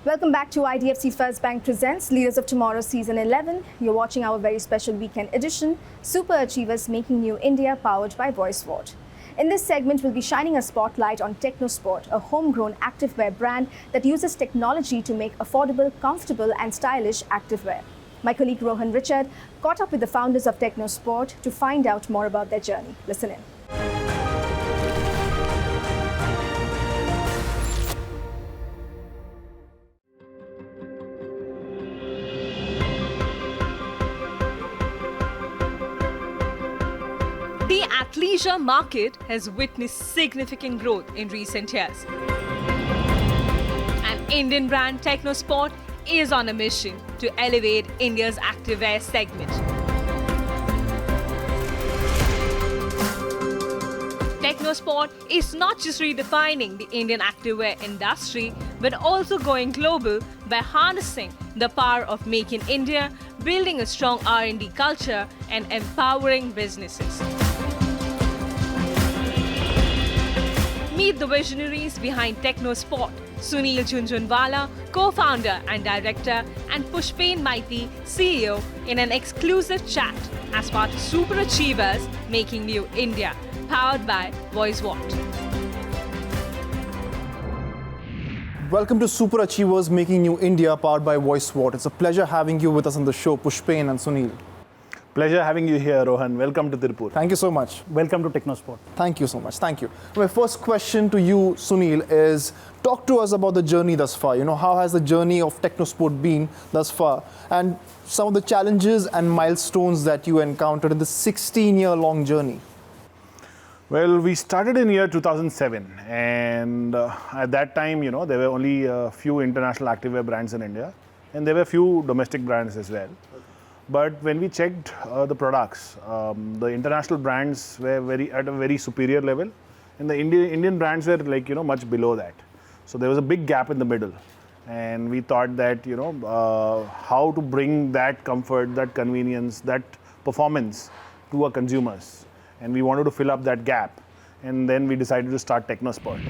Welcome back to IDFC First Bank Presents Leaders of Tomorrow Season 11. You're watching our very special weekend edition, Super Achievers Making New India, powered by VoiceWhat. In this segment, we'll be shining a spotlight on Technosport, a homegrown activewear brand that uses technology to make affordable, comfortable and stylish activewear. My colleague Rohan Richard caught up with the founders of Technosport to find out more about their journey. Listen in. The athleisure market has witnessed significant growth in recent years. An Indian brand, Technosport, is on a mission to elevate India's activewear segment. Technosport is not just redefining the Indian activewear industry, but also going global by harnessing the power of Make in India, building a strong R&D culture, and empowering businesses. Meet the visionaries behind Technosport, Sunil Jhunjhunwala, co-founder and director, and Puspen Maity, CEO, in an exclusive chat as part of SuperAchievers Making New India, powered by VoiceWhat. Welcome to Super Achievers Making New India, powered by VoiceWhat. It's a pleasure having you with us on the show, Puspen and Sunil. Pleasure having you here, Rohan. Welcome to Tirupur. Thank you so much. Welcome to Technosport. Thank you so much. Thank you. My first question to you, Sunil, is talk to us about the journey thus far. How has the journey of Technosport been thus far? And some of the challenges and milestones that you encountered in the 16-year-long journey. Well, we started in year 2007, and at that time, there were only a few international activewear brands in India, and there were a few domestic brands as well. But when we checked the products, the international brands were at a very superior level, and the Indian brands were much below that. So there was a big gap in the middle, and we thought that how to bring that comfort, that convenience, that performance to our consumers, and we wanted to fill up that gap, and then we decided to start Technosport.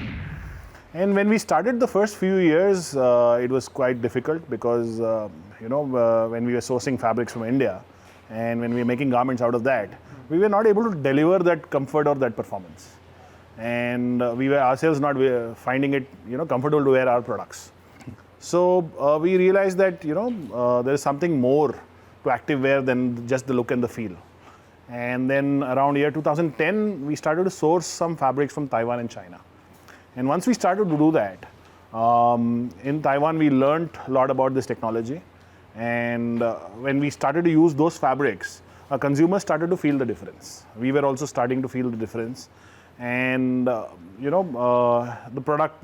And when we started the first few years, it was quite difficult because, when we were sourcing fabrics from India and when we were making garments out of that, we were not able to deliver that comfort or that performance. And we were ourselves not finding it, comfortable to wear our products. So we realized that, there is something more to activewear than just the look and the feel. And then around year 2010, we started to source some fabrics from Taiwan and China. And once we started to do that, in Taiwan, we learned a lot about this technology. And when we started to use those fabrics, our consumers started to feel the difference. We were also starting to feel the difference. And, the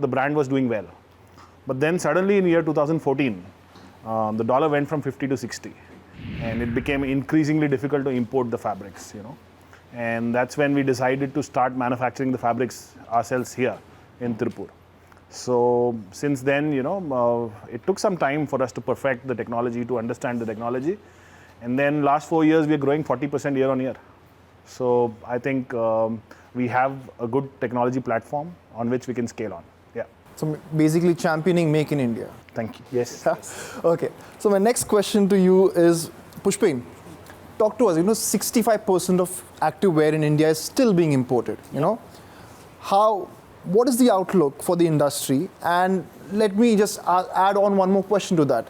brand was doing well. But then suddenly in year 2014, the dollar went from 50 to 60. And it became increasingly difficult to import the fabrics, And that's when we decided to start manufacturing the fabrics ourselves here in Tirupur. So since then, it took some time for us to perfect the technology, to understand the technology. And then last 4 years, we are growing 40% year on year. So I think we have a good technology platform on which we can scale on. Yeah. So basically championing Make in India. Thank you. Yes. Okay. So my next question to you is, Puspen, talk to us. 65% of activewear in India is still being imported. What is the outlook for the industry? And let me just add on one more question to that.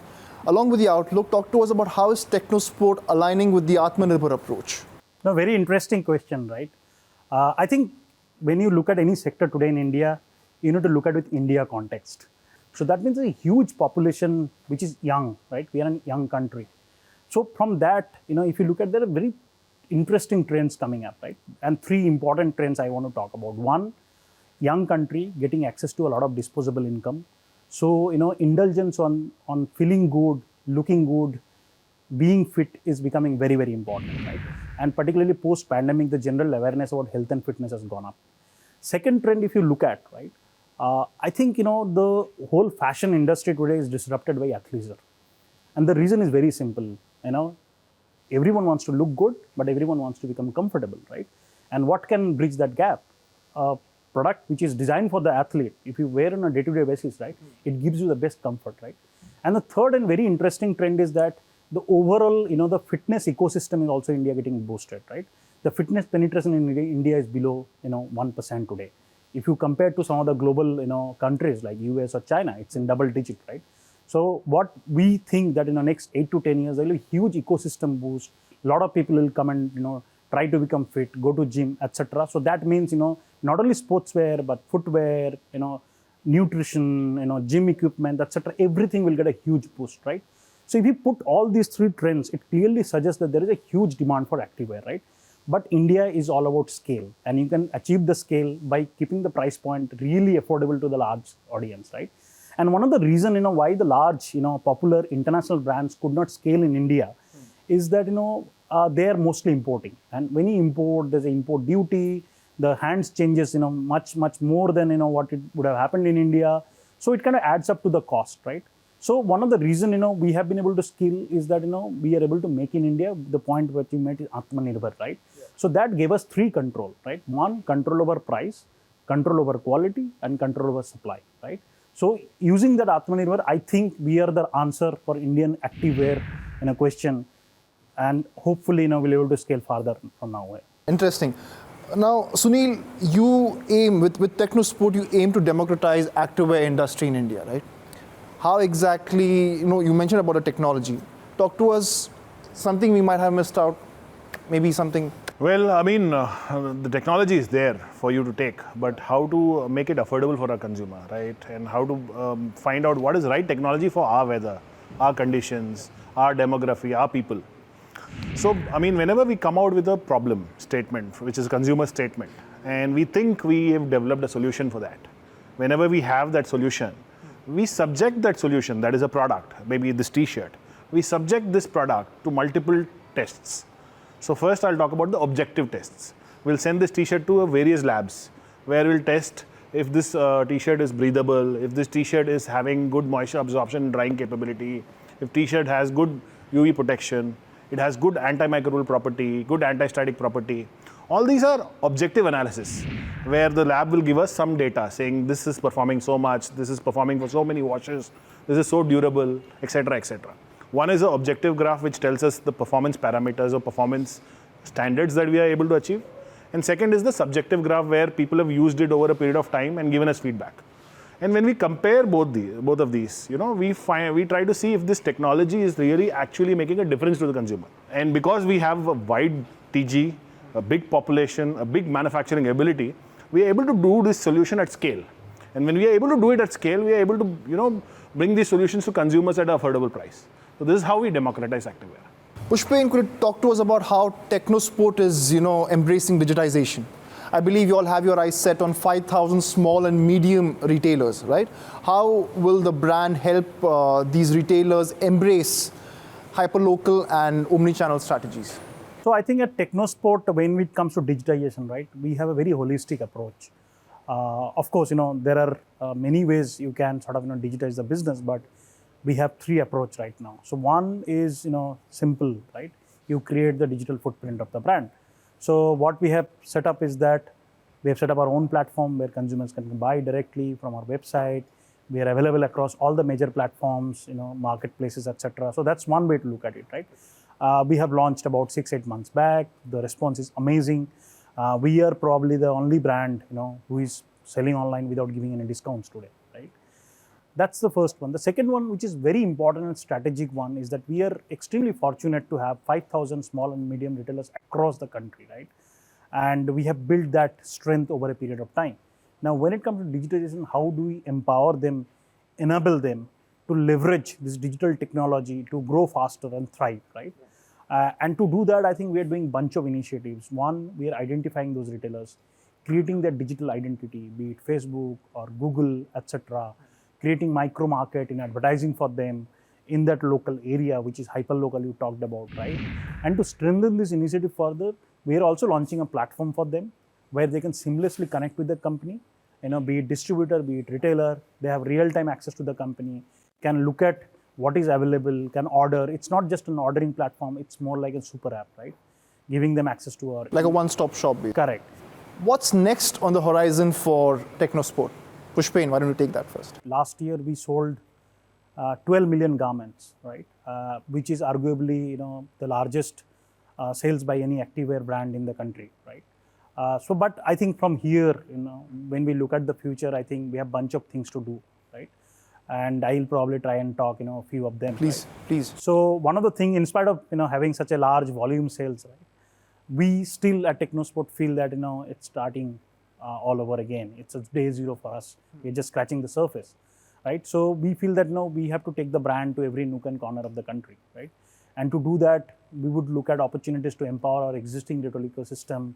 Along with the outlook, talk to us about how is Technosport aligning with the Atmanirbhar approach? Now, very interesting question, right? I think when you look at any sector today in India, you need to look at it with India context. So that means a huge population which is young, right? We are a young country. So from that, if you look at, there are very interesting trends coming up, right? And three important trends I want to talk about. One, young country getting access to a lot of disposable income. So, indulgence on feeling good, looking good, being fit is becoming very, very important, right? And particularly post-pandemic, the general awareness about health and fitness has gone up. Second trend, if you look at, right, I think, the whole fashion industry today is disrupted by athleisure. And the reason is very simple, everyone wants to look good, but everyone wants to become comfortable, right? And what can bridge that gap? Product which is designed for the athlete, if you wear on a day-to-day basis, right, it gives you the best comfort, right? And the third and very interesting trend is that the overall, the fitness ecosystem is also India getting boosted, right? The fitness penetration in India is below, 1% today. If you compare to some of the global, countries like US or China, it's in double digit, right? So what we think that in the next 8 to 10 years, there will be a huge ecosystem boost. A lot of people will come and, try to become fit, go to gym, etc. So that means, not only sportswear, but footwear, nutrition, gym equipment, etc. Everything will get a huge boost, right? So if you put all these three trends, it clearly suggests that there is a huge demand for activewear, right? But India is all about scale, and you can achieve the scale by keeping the price point really affordable to the large audience, right? And one of the reasons, why the large, popular international brands could not scale in India is that, they are mostly importing. And when you import, there's an import duty, the hands changes, much more than, what it would have happened in India. So it kind of adds up to the cost, right? So one of the reasons, we have been able to scale is that, we are able to make in India, the point that you made is Atmanirbhar, right? Yeah. So that gave us 3 control, right? 1, control over price, control over quality, and control over supply, right? So using that Atmanirbhar, I think we are the answer for Indian activewear in a question, and hopefully, we'll be able to scale farther from now on. Interesting. Now, Sunil, you aim, with Technosport, you aim to democratize activewear industry in India, right? How exactly, you mentioned about the technology. Talk to us, something we might have missed out, maybe something. Well, I mean, the technology is there for you to take, but how to make it affordable for a consumer, right? And how to find out what is right technology for our weather, our conditions, our demography, our people. So, I mean, whenever we come out with a problem statement, which is a consumer statement, and we think we have developed a solution for that, whenever we have that solution, we subject that solution, that is a product, maybe this t-shirt, we subject this product to multiple tests. So first I'll talk about the objective tests. We'll send this t-shirt to various labs where we'll test if this t-shirt is breathable, if this t-shirt is having good moisture absorption and drying capability, if t-shirt has good UV protection, it has good antimicrobial property, good anti-static property. All these are objective analysis where the lab will give us some data saying this is performing so much, this is performing for so many washes, this is so durable, etc., etc. One is an objective graph which tells us the performance parameters or performance standards that we are able to achieve. And second is the subjective graph where people have used it over a period of time and given us feedback. And when we compare both of these, we try to see if this technology is really actually making a difference to the consumer. And because we have a wide TG, a big population, a big manufacturing ability, we are able to do this solution at scale. And when we are able to do it at scale, we are able to, bring these solutions to consumers at an affordable price. So this is how we democratize activewear. Pushpen, could you talk to us about how Technosport is, embracing digitization? I believe you all have your eyes set on 5,000 small and medium retailers, right? How will the brand help these retailers embrace hyperlocal and omni-channel strategies? So I think at Technosport, when it comes to digitization, right, we have a very holistic approach. Of course, there are many ways you can sort of digitize the business, but we have 3 approaches right now. So one is simple, right? You create the digital footprint of the brand. So what we have set up is that we have set up our own platform where consumers can buy directly from our website. We are available across all the major platforms, marketplaces, etc. So that's one way to look at it, right? We have launched about 6-8 months back. The response is amazing. We are probably the only brand, who is selling online without giving any discounts today, right? That's the first one. The second one, which is very important and strategic one, is that we are extremely fortunate to have 5,000 small and medium retailers across the country, right? And we have built that strength over a period of time. Now, when it comes to digitization, how do we empower them, enable them to leverage this digital technology to grow faster and thrive, right? And to do that, I think we are doing a bunch of initiatives. One, we are identifying those retailers, creating their digital identity, be it Facebook or Google, etc., creating micro market in advertising for them in that local area, which is hyperlocal you talked about, right? And to strengthen this initiative further, we are also launching a platform for them where they can seamlessly connect with the company, be it distributor, be it retailer. They have real-time access to the company, can look at what is available, can order. It's not just an ordering platform, it's more like a super app, right? Giving them access to our... Like a one-stop shop. Correct. What's next on the horizon for Technosport? Pushpen, why don't you take that first? Last year, we sold 12 million garments, right? Which is arguably, the largest sales by any activewear brand in the country, right? But I think from here, when we look at the future, I think we have a bunch of things to do, right? And I'll probably try and talk, a few of them. Please, right? please. So one of the things, in spite of, having such a large volume sales, right? We still at Technosport feel that, it's starting all over again. It's a day zero for us. We're just scratching the surface, right? So we feel that, we have to take the brand to every nook and corner of the country, right? And to do that, we would look at opportunities to empower our existing retail ecosystem,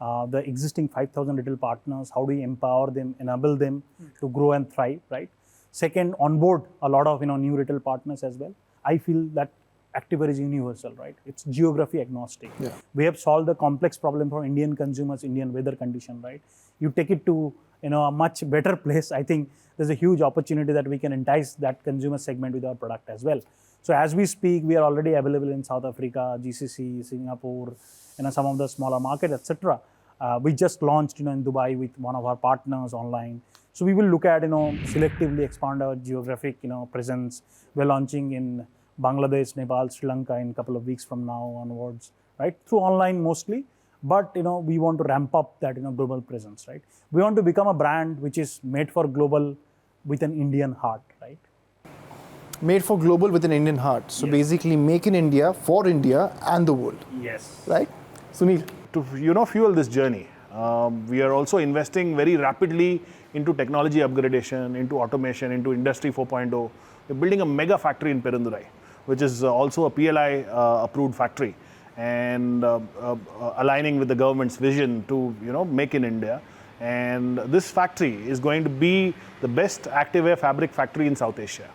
the existing 5,000 retail partners. How do we empower them, enable them to grow and thrive, right? Second, onboard a lot of new retail partners as well. I feel that Activewear is universal, right? It's geography agnostic. Yeah. We have solved the complex problem for Indian consumers, Indian weather condition, right? You take it to a much better place. I think there's a huge opportunity that we can entice that consumer segment with our product as well. So as we speak, we are already available in South Africa, GCC, Singapore, some of the smaller markets, etc. We just launched in Dubai with one of our partners online. So we will look at selectively expand our geographic presence. We're launching in Bangladesh, Nepal, Sri Lanka in a couple of weeks from now onwards, right? Through online mostly, but we want to ramp up that global presence, right? We want to become a brand which is made for global with an Indian heart, right? Made for global with an Indian heart. So Yes. basically, make in India for India and the world, Yes. right? Sunil. To fuel this journey, we are also investing very rapidly into technology upgradation, into automation, into Industry 4.0. We're building a mega factory in Perundurai, which is also a PLI approved factory, and aligning with the government's vision to make in India. And this factory is going to be the best activewear fabric factory in South Asia.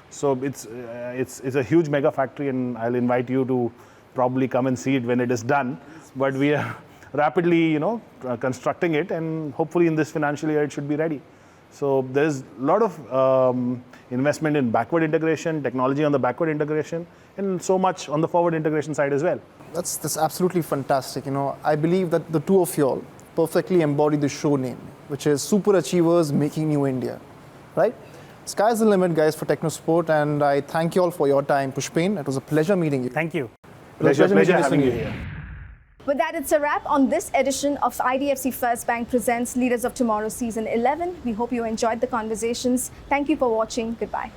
So it's a huge mega factory, and I'll invite you to probably come and see it when it is done. But we are rapidly constructing it, and hopefully in this financial year it should be ready. So there's a lot of investment in backward integration, technology on the backward integration, and so much on the forward integration side as well. That's absolutely fantastic. I believe that the two of you all perfectly embody the show name, which is SuperAchievers Making New India, right? Sky's the limit, guys, for Technosport, and I thank you all for your time. Pushpen, it was a pleasure meeting you. Thank you. It was a Pleasure meeting having you Sunil. here. With that, it's a wrap on this edition of IDFC First Bank Presents Leaders of Tomorrow Season 11. We hope you enjoyed the conversations. Thank you for watching. Goodbye.